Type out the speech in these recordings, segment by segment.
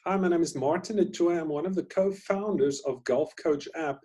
Hi, my name is Martin Etoy. I'm one of the co-founders of Golf Coach app.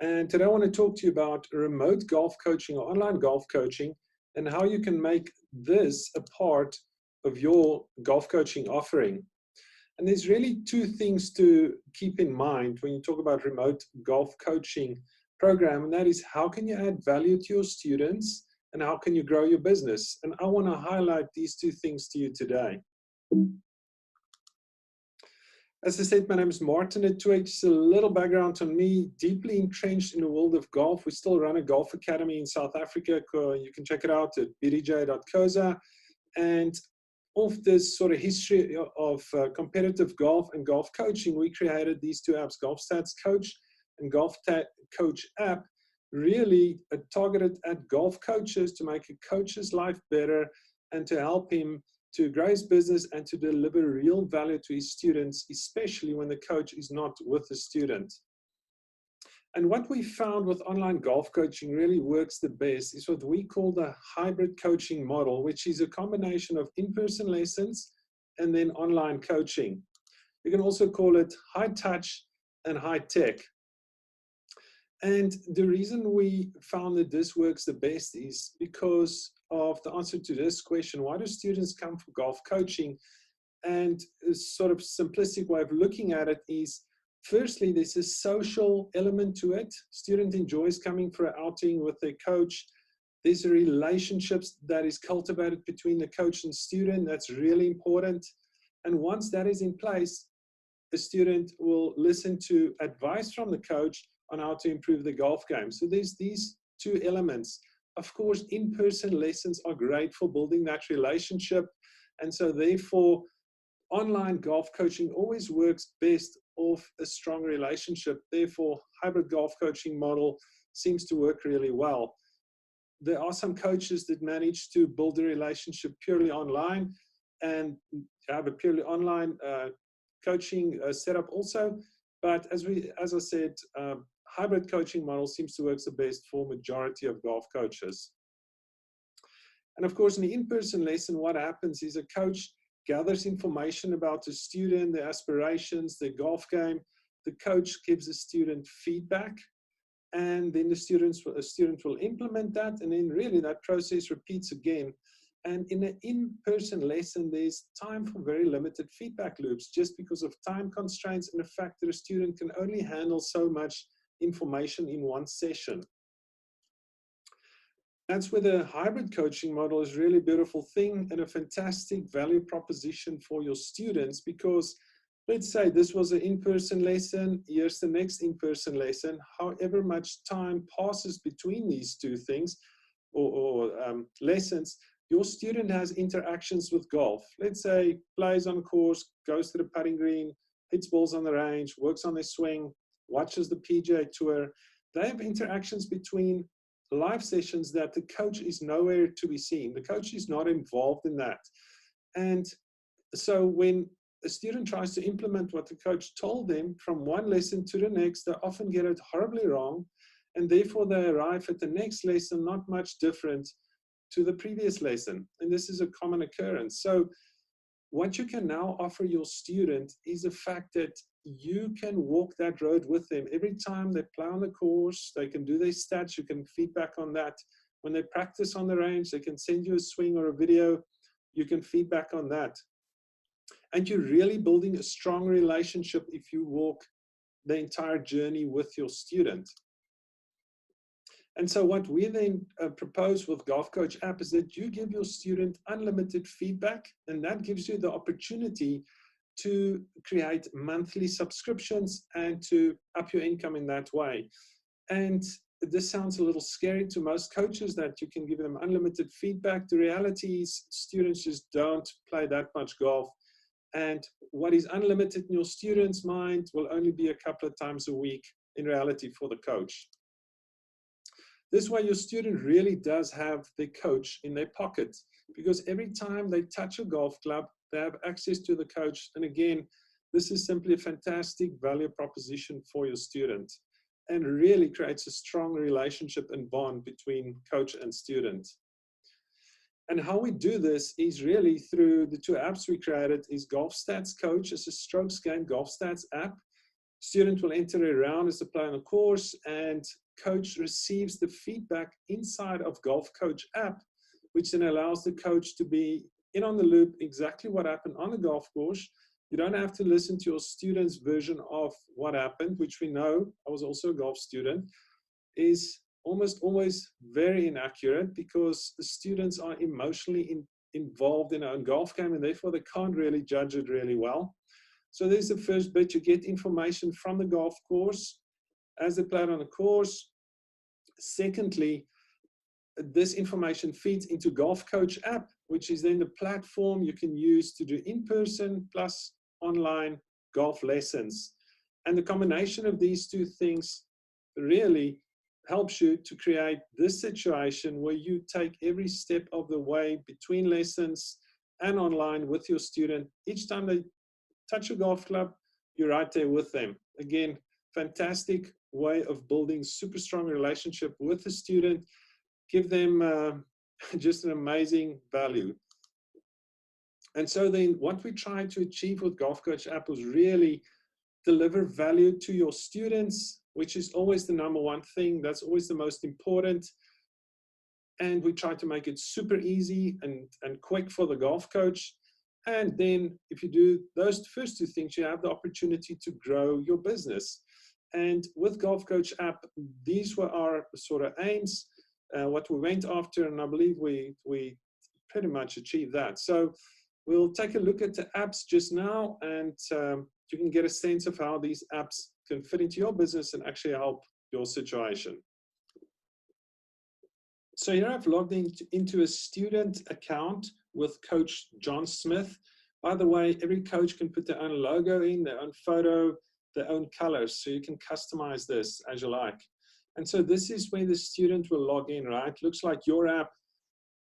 And today I want to talk to you about remote golf coaching or online golf coaching and how you can make this a part of your golf coaching offering. And there's really two things to keep in mind when you talk about remote golf coaching program, and that is how can you add value to your students and how can you grow your business? And I want to highlight these two things to you today. As I said, my name is Martin Etoy. Just a little background on me, deeply entrenched in the world of golf. We still run a golf academy in South Africa. You can check it out at bdj.coza. And of this sort of history of competitive golf and golf coaching, we created these two apps, Golf Stats Coach and Golf Coach app, really targeted at golf coaches to make a coach's life better and to help him to grow his business and to deliver real value to his students, especially when the coach is not with the student. And what we found with online golf coaching really works the best is what we call the hybrid coaching model, which is a combination of in-person lessons and then online coaching. You can also call it high touch and high tech. And the reason we found that this works the best is because of the answer to this question: why do students come for golf coaching? And a sort of simplistic way of looking at it is, firstly, there's a social element to it. Student enjoys coming for an outing with their coach. There's a relationships that is cultivated between the coach and student. That's really important. And once that is in place, the student will listen to advice from the coach on how to improve the golf game. So there's these two elements. Of course, in-person lessons are great for building that relationship. And so therefore, online golf coaching always works best off a strong relationship. Therefore, hybrid golf coaching model seems to work really well. There are some coaches that manage to build a relationship purely online and have a purely online coaching setup also. But as I said, hybrid coaching model seems to work the best for majority of golf coaches. And of course, in the in-person lesson, what happens is a coach gathers information about the student, their aspirations, their golf game. The coach gives the student feedback, and then the student will implement that, and then really that process repeats again. And in an in-person lesson, there's time for very limited feedback loops just because of time constraints and the fact that a student can only handle so much information in one session. That's where the hybrid coaching model is really a beautiful thing and a fantastic value proposition for your students, because let's say this was an in-person lesson, here's the next in-person lesson. However much time passes between these two things or lessons, your student has interactions with golf. Let's say plays on course, goes to the putting green, hits balls on the range, works on their swing, watches the PGA Tour. They have interactions between live sessions that the coach is nowhere to be seen. The coach is not involved in that. And so when a student tries to implement what the coach told them from one lesson to the next, they often get it horribly wrong. And therefore they arrive at the next lesson not much different to the previous lesson. And this is a common occurrence. So what you can now offer your student is the fact that you can walk that road with them. Every time they play on the course, they can do their stats, you can feedback on that. When they practice on the range, they can send you a swing or a video, you can feedback on that. And you're really building a strong relationship if you walk the entire journey with your student. And so what we then propose with Golf Coach app is that you give your student unlimited feedback, and that gives you the opportunity to create monthly subscriptions and to up your income in that way. And this sounds a little scary to most coaches that you can give them unlimited feedback. The reality is students just don't play that much golf. And what is unlimited in your student's mind will only be a couple of times a week in reality for the coach. This way, your student really does have the coach in their pocket, because every time they touch a golf club, they have access to the coach. And again, this is simply a fantastic value proposition for your student and really creates a strong relationship and bond between coach and student. And how we do this is really through the two apps we created is Golf Stats Coach as a strokes game Golf Stats app. Student will enter a round as they play on a course, and coach receives the feedback inside of Golf Coach app, which then allows the coach to be in on the loop exactly what happened on the golf course. You don't have to listen to your student's version of what happened, which we know, I was also a golf student, is almost always very inaccurate because the students are emotionally involved in a golf game and therefore they can't really judge it really well. So there's the first bit. You get information from the golf course as they play on the course. Secondly, this information feeds into Golf Coach app, which is then the platform you can use to do in-person plus online golf lessons. And the combination of these two things really helps you to create this situation where you take every step of the way between lessons and online with your student. Each time they touch a golf club, you're right there with them. Again, fantastic way of building super strong relationship with the student. Give them just an amazing value. And so then what we try to achieve with Golf Coach app was really deliver value to your students, which is always the number one thing. That's always the most important. And we try to make it super easy and quick for the golf coach. And then if you do those first two things, you have the opportunity to grow your business. And with Golf Coach app, these were our sort of aims, what we went after, and I believe we pretty much achieved that. So we'll take a look at the apps just now, and you can get a sense of how these apps can fit into your business and actually help your situation. So here I've logged into a student account with Coach John Smith. By the way, every coach can put their own logo in, their own photo, their own colors, so you can customize this as you like. And so this is where the student will log in, right? Looks like your app.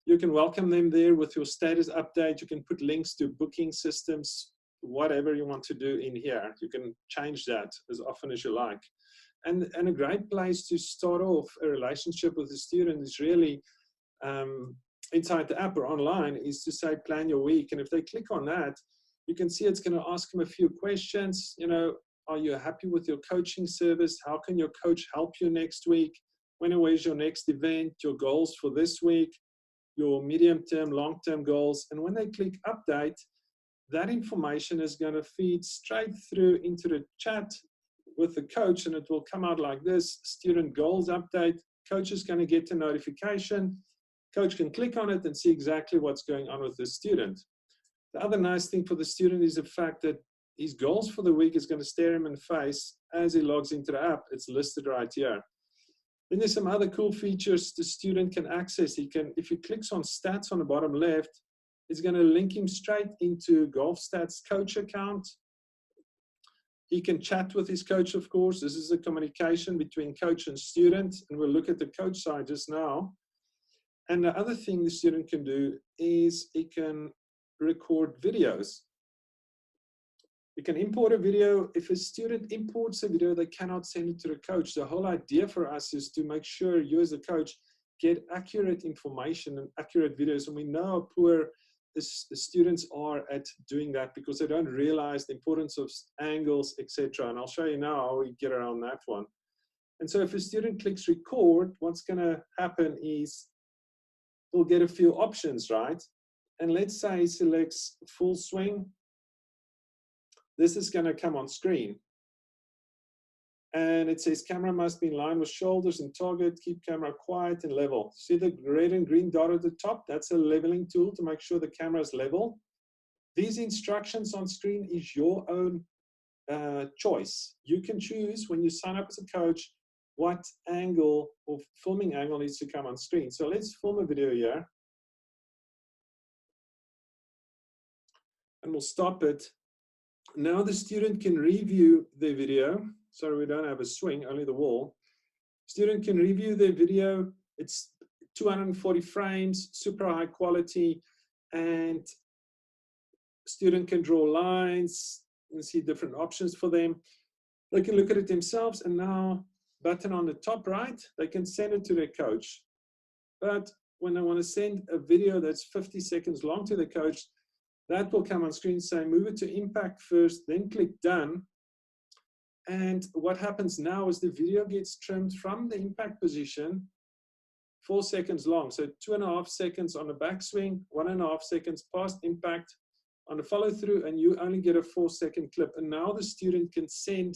You can welcome them there with your status update. You can put links to booking systems, whatever you want to do in here. You can change that as often as you like. And a great place to start off a relationship with the student is really inside the app or online is to say, plan your week. And if they click on that, you can see it's going to ask them a few questions. You know, are you happy with your coaching service? How can your coach help you next week? When and where's your next event? Your goals for this week, your medium-term, long-term goals. And when they click update, that information is going to feed straight through into the chat with the coach, and it will come out like this: student goals update. Coach is going to get a notification. Coach can click on it and see exactly what's going on with the student. The other nice thing for the student is the fact that his goals for the week is going to stare him in the face as he logs into the app. It's listed right here. Then there's some other cool features the student can access. He can, if he clicks on stats on the bottom left, it's going to link him straight into Golf Stats Coach account. He can chat with his coach, of course. This is a communication between coach and student, and we'll look at the coach side just now. And the other thing the student can do is he can record videos. You can import a video. If a student imports a video, they cannot send it to the coach. The whole idea for us is to make sure you as a coach get accurate information and accurate videos. And we know how poor the students are at doing that because they don't realize the importance of angles, etc. And I'll show you now how we get around that one. And so if a student clicks record, what's going to happen is we'll get a few options, right? And let's say he selects full swing. This is going to come on screen. And it says camera must be in line with shoulders and target, keep camera quiet and level. See the red and green dot at the top? That's a leveling tool to make sure the camera is level. These instructions on screen is your own choice. You can choose when you sign up as a coach what angle or filming angle needs to come on screen. So let's film a video here. And we'll stop it. Now the student can review the video. Sorry, we don't have a swing, only the wall. Student can review the video. It's 240 frames, super high quality, and student can draw lines and see different options for them. They can look at it themselves, and now button on the top right, they can send it to their coach. But when I want to send a video that's 50 seconds long to the coach, that will come on screen saying move it to impact first, then click done. And what happens now is the video gets trimmed from the impact position 4 seconds long. So 2.5 seconds on the backswing, 1.5 seconds past impact on the follow through, and you only get a 4-second clip. And now the student can send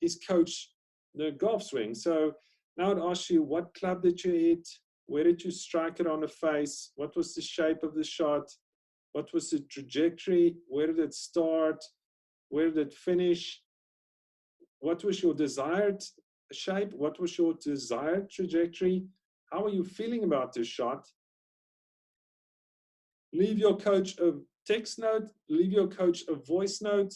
his coach the golf swing. So now it asks you, what club did you hit? Where did you strike it on the face? What was the shape of the shot? What was the trajectory? Where did it start? Where did it finish? What was your desired shape? What was your desired trajectory? How are you feeling about this shot? Leave your coach a text note, leave your coach a voice note,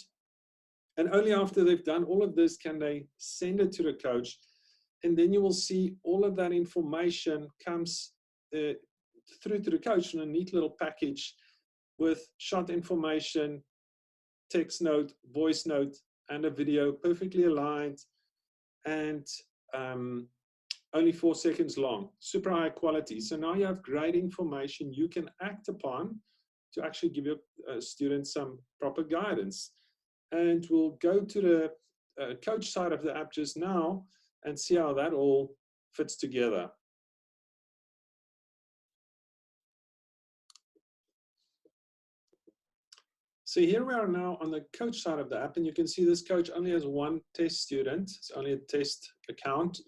and only after they've done all of this can they send it to the coach. And then you will see all of that information comes through to the coach in a neat little package with shot information, text note, voice note, and a video perfectly aligned and only 4 seconds long, super high quality. So now you have great information you can act upon to actually give your students some proper guidance. And we'll go to the coach side of the app just now and see how that all fits together. So here we are now on the coach side of the app, and you can see this coach only has one test student. It's only a test account.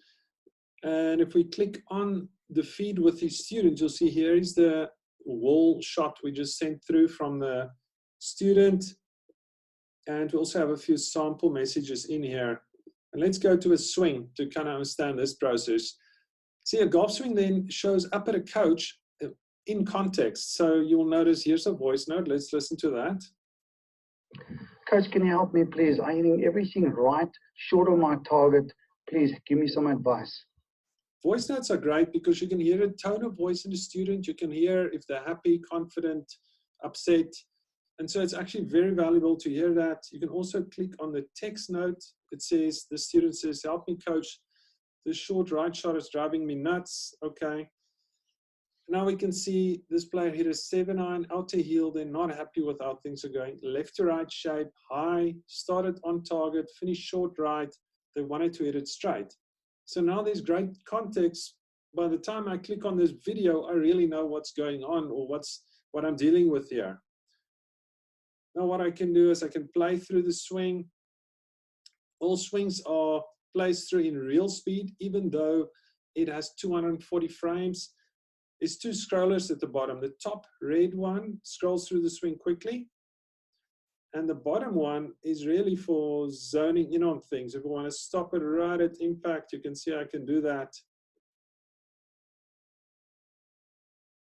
And if we click on the feed with the student, you'll see here is the wall shot we just sent through from the student. And we also have a few sample messages in here. And let's go to a swing to kind of understand this process. See, a golf swing then shows up at a coach in context. So you'll notice here's a voice note. Let's listen to that. Coach, can you help me, please? I'm hitting everything right, short of my target. Please give me some advice. Voice notes are great because you can hear a tone of voice in the student. You can hear if they're happy, confident, upset. And so it's actually very valuable to hear that. You can also click on the text note. It says, the student says, help me coach. This short right shot is driving me nuts. Okay. Now we can see this player hit a 7-iron, out to heel. They're not happy with how things are going. Left to right shape, high, started on target, finished short right. They wanted to hit it straight. So now there's great context. By the time I click on this video, I really know what's going on or what I'm dealing with here. Now what I can do is I can play through the swing. All swings are placed through in real speed, even though it has 240 frames. There's two scrollers at the bottom. The top red one scrolls through the swing quickly. And the bottom one is really for zoning in on things. If we want to stop it right at impact, you can see I can do that.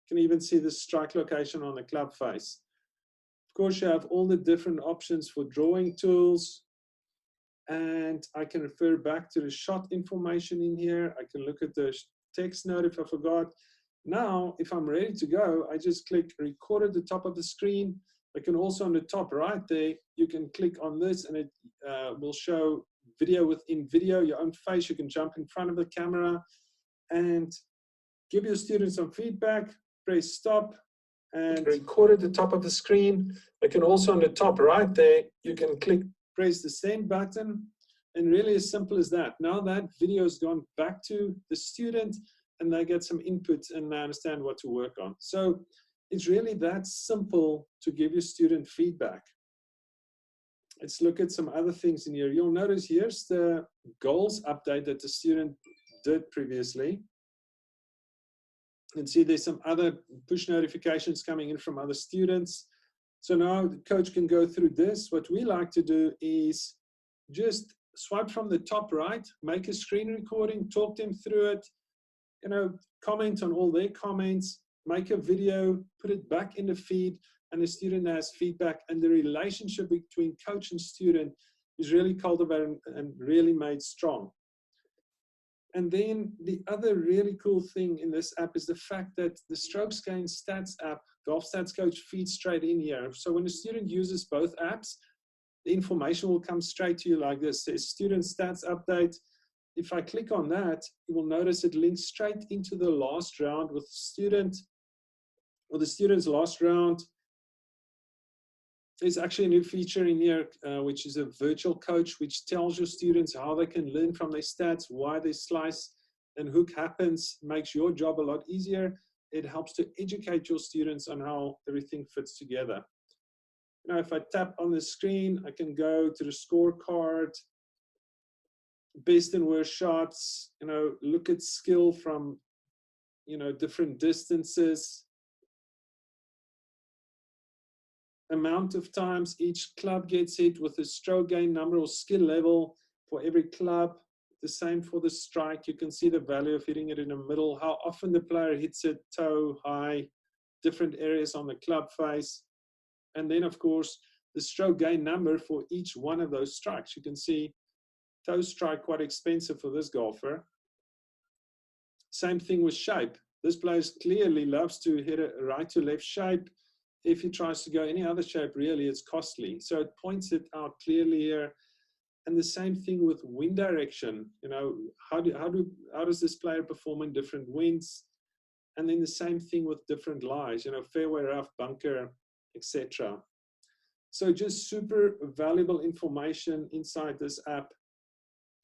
You can even see the strike location on the club face. Of course, you have all the different options for drawing tools. And I can refer back to the shot information in here. I can look at the text note if I forgot. Now, if I'm ready to go, I just click record at the top of the screen. I can also on the top right there, you can click on this and it will show video within video, your own face. You can jump in front of the camera and give your students some feedback, press stop and record at the top of the screen. I can also on the top right there, you can press the send button, and really as simple as that. Now that video has gone back to the student and they get some input and they understand what to work on. So it's really that simple to give your student feedback. Let's look at some other things in here. You'll notice here's the goals update that the student did previously. You can see there's some other push notifications coming in from other students. So now the coach can go through this. What we like to do is just swipe from the top right, make a screen recording, talk them through it, comment on all their comments, make a video, put it back in the feed, and the student has feedback. And the relationship between coach and student is really cultivated and really made strong. And then the other really cool thing in this app is the fact that the Strokes Gain Stats app, Golf Stats Coach, feeds straight in here. So when a student uses both apps, the information will come straight to you like this. It says student stats update. If I click on that, you will notice it links straight into the last round with the student or the students' last round. There's actually a new feature in here, which is a virtual coach, which tells your students how they can learn from their stats, why they slice and hook happens, makes your job a lot easier. It helps to educate your students on how everything fits together. Now, if I tap on the screen, I can go to the scorecard, best and worst shots, look at skill from, different distances, amount of times each club gets hit with a stroke gain number or skill level for every club. The same for the strike. You can see the value of hitting it in the middle, how often the player hits it toe, high, different areas on the club face. And then, of course, the stroke gain number for each one of those strikes. You can see toe strike quite expensive for this golfer. Same thing with shape. This player clearly loves to hit a right to left shape. If he tries to go any other shape, really, it's costly. So it points it out clearly here. And the same thing with wind direction. How does this player perform in different winds? And then the same thing with different lies, fairway, rough, bunker, etc. So just super valuable information inside this app.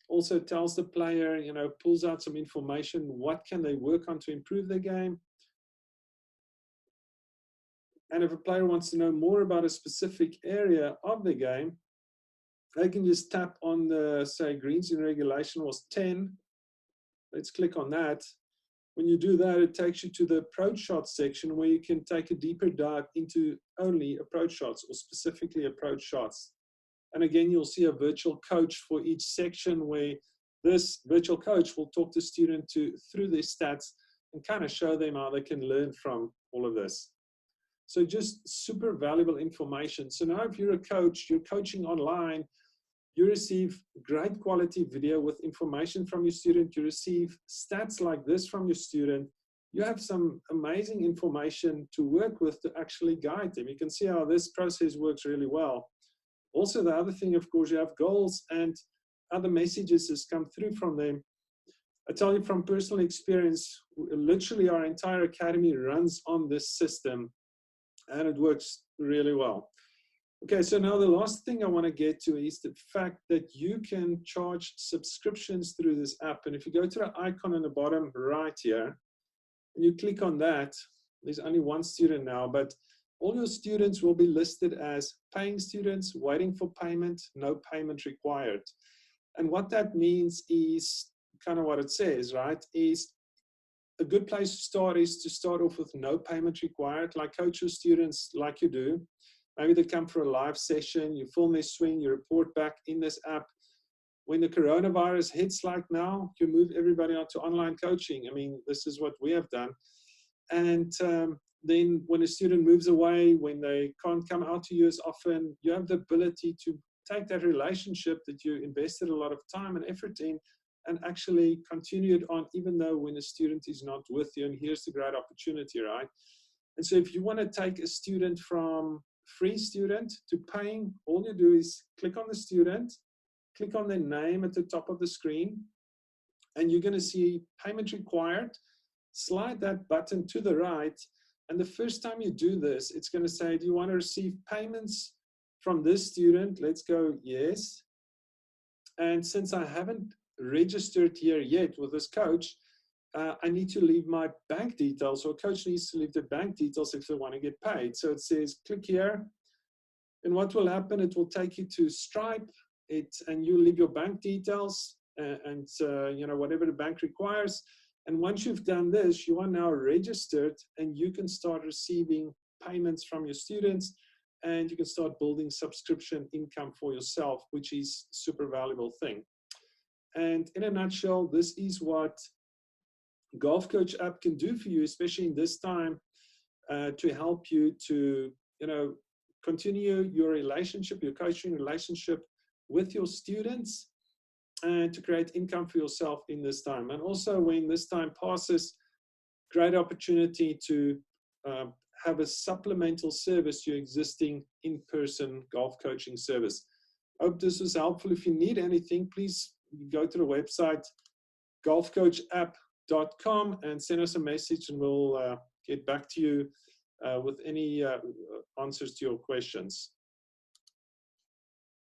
Also tells the player, pulls out some information, what can they work on to improve their game? And if a player wants to know more about a specific area of the game, they can just tap on the, say, greens in regulation was 10. Let's click on that. When you do that, it takes you to the approach shots section where you can take a deeper dive into only approach shots or specifically approach shots. And again, you'll see a virtual coach for each section where this virtual coach will talk the student through their stats and kind of show them how they can learn from all of this. So just super valuable information. So now if you're a coach, you're coaching online, you receive great quality video with information from your student. You receive stats like this from your student. You have some amazing information to work with to actually guide them. You can see how this process works really well. Also, the other thing, of course, you have goals and other messages that come through from them. I tell you from personal experience, literally our entire academy runs on this system and it works really well. Okay, so now the last thing I want to get to is the fact that you can charge subscriptions through this app. And if you go to the icon on the bottom right here, and you click on that, there's only one student now, but all your students will be listed as paying students, waiting for payment, no payment required. And what that means is kind of what it says, right? Is a good place to start is to start off with no payment required, like coach your students like you do. Maybe they come for a live session, you film their swing, you report back in this app. When the coronavirus hits like now, you move everybody onto online coaching. I mean, this is what we have done. And then when a student moves away, when they can't come out to you as often, you have the ability to take that relationship that you invested a lot of time and effort in and actually continue it on, even though when a student is not with you. And here's the great opportunity, right? And so if you want to take a student from free student to paying, all you do is click on the student, click on their name at the top of the screen, and you're going to see payment required. Slide that button to the right, and the first time you do this, it's going to say, do you want to receive payments from this student? Let's go yes. And since I haven't registered here yet with this coach, I need to leave my bank details, or coach needs to leave the bank details if they want to get paid. So it says click here, and what will happen, it will take you to Stripe, and you leave your bank details and whatever the bank requires. And once you've done this, you are now registered and you can start receiving payments from your students, and you can start building subscription income for yourself, which is a super valuable thing. And in a nutshell, this is what Golf Coach app can do for you, especially in this time, to help you to, continue your relationship, your coaching relationship with your students, and to create income for yourself in this time. And also when this time passes, great opportunity to have a supplemental service to your existing in-person golf coaching service. Hope this was helpful. If you need anything, please go to the website golfcoachapp.com and send us a message, and we'll get back to you with any answers to your questions.